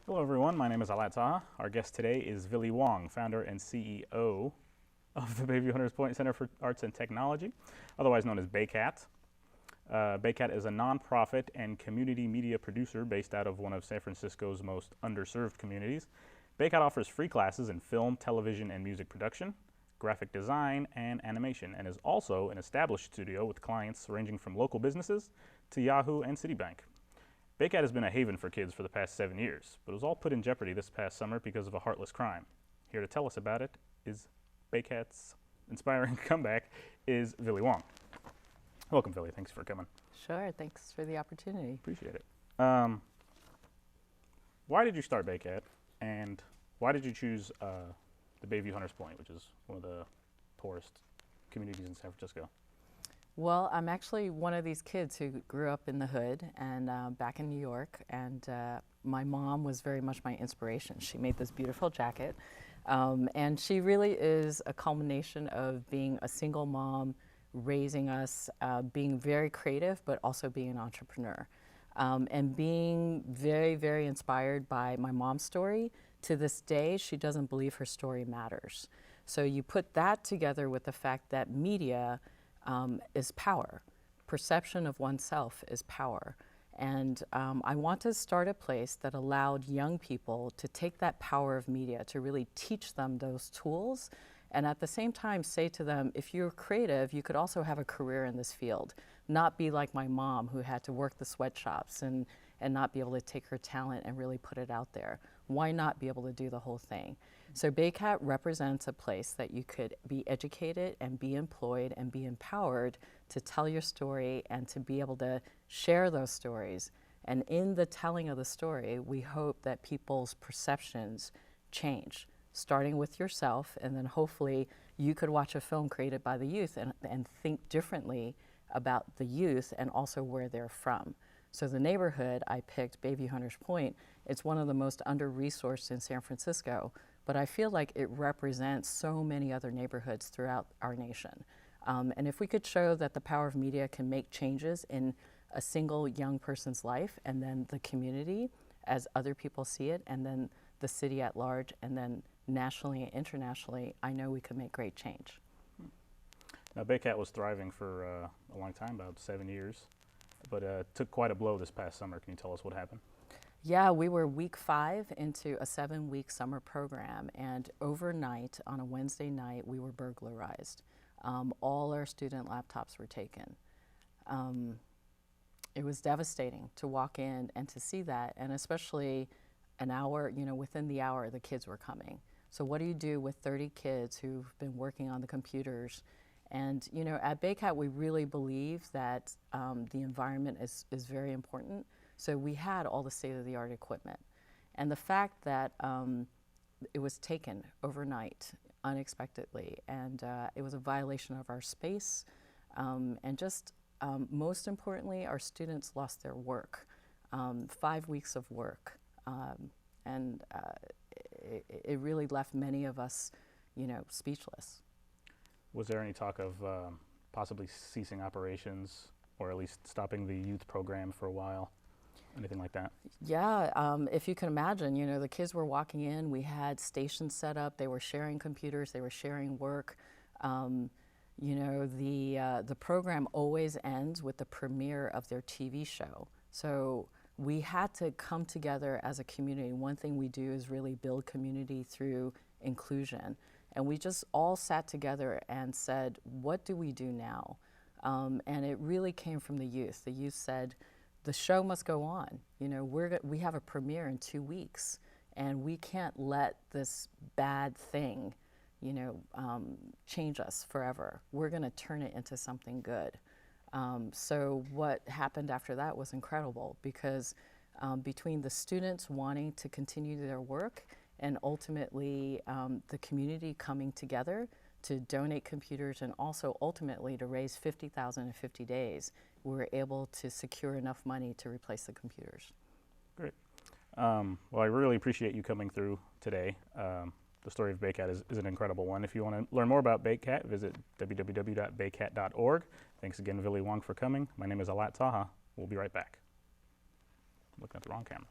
Hello everyone, my name is Alat Taha. Our guest today is Vili Wong, founder and CEO of the Bayview Hunters Point Center for Arts and Technology, otherwise known as Baycat. Baycat is a nonprofit and community media producer based out of one of San Francisco's most underserved communities. Baycat offers free classes in film, television, and music production, graphic design, and animation, and is also an established studio with clients ranging from local businesses to Yahoo and Citibank. Baycat has been a haven for kids for the past 7 years, but it was all put in jeopardy this past summer because of a heartless crime. Here to tell us about it is Baycat's inspiring comeback is Vili Wong. Welcome, Vili. Thanks for coming. Sure. Thanks for the opportunity. Appreciate it. Why did you start Baycat, and why did you choose the Bayview Hunters Point, which is one of the poorest communities in San Francisco? Well, I'm actually one of these kids who grew up in the hood and back in New York, and my mom was very much my inspiration. She made this beautiful jacket, and she really is a culmination of being a single mom, raising us, being very creative, but also being an entrepreneur, and being very, very inspired by my mom's story. To this day, she doesn't believe her story matters. So you put that together with the fact that media is power. Perception of oneself is power. And I want to start a place that allowed young people to take that power of media, to really teach them those tools, and at the same time say to them, if you're creative, you could also have a career in this field. Not be like my mom, who had to work the sweatshops and not be able to take her talent and really put it out there. Why not be able to do the whole thing? So Baycat represents a place that you could be educated and be employed and be empowered to tell your story and to be able to share those stories. And in the telling of the story, we hope that people's perceptions change, starting with yourself, and then hopefully you could watch a film created by the youth and think differently about the youth and also where they're from. So the neighborhood I picked, Bayview Hunters Point, it's one of the most under-resourced in San Francisco, but I feel like it represents so many other neighborhoods throughout our nation. And if we could show that the power of media can make changes in a single young person's life, and then the community as other people see it, and then the city at large, and then nationally and internationally, I know we could make great change. Now, Baycat was thriving for a long time, about 7 years, but took quite a blow this past summer. Can you tell us what happened? Yeah, we were week 5 into a 7-week summer program, and overnight, on a Wednesday night, we were burglarized. All our student laptops were taken. It was devastating to walk in and to see that, and especially an hour, within the hour, the kids were coming. So what do you do with 30 kids who've been working on the computers? And at Baycat, we really believe that the environment is very important. So we had all the state-of-the-art equipment. And the fact that it was taken overnight, unexpectedly, and it was a violation of our space, and just most importantly, our students lost their work, 5 weeks of work. And it really left many of us, speechless. Was there any talk of possibly ceasing operations, or at least stopping the youth program for a while? Anything like that? Yeah, if you can imagine, the kids were walking in, we had stations set up, they were sharing computers, they were sharing work. The program always ends with the premiere of their TV show. So we had to come together as a community. One thing we do is really build community through inclusion. And we just all sat together and said, what do we do now? And it really came from the youth. The youth said, the show must go on. We have a premiere in 2 weeks, and we can't let this bad thing, change us forever. We're going to turn it into something good. So what happened after that was incredible, because between the students wanting to continue their work and ultimately the community coming together to donate computers, and also ultimately to raise $50,000 in 50 days, we were able to secure enough money to replace the computers. Great. Well, I really appreciate you coming through today. The story of Baycat is an incredible one. If you want to learn more about Baycat, visit www.baycat.org. Thanks again, Vili Wong, for coming. My name is Alat Taha. We'll be right back. Looking at the wrong camera.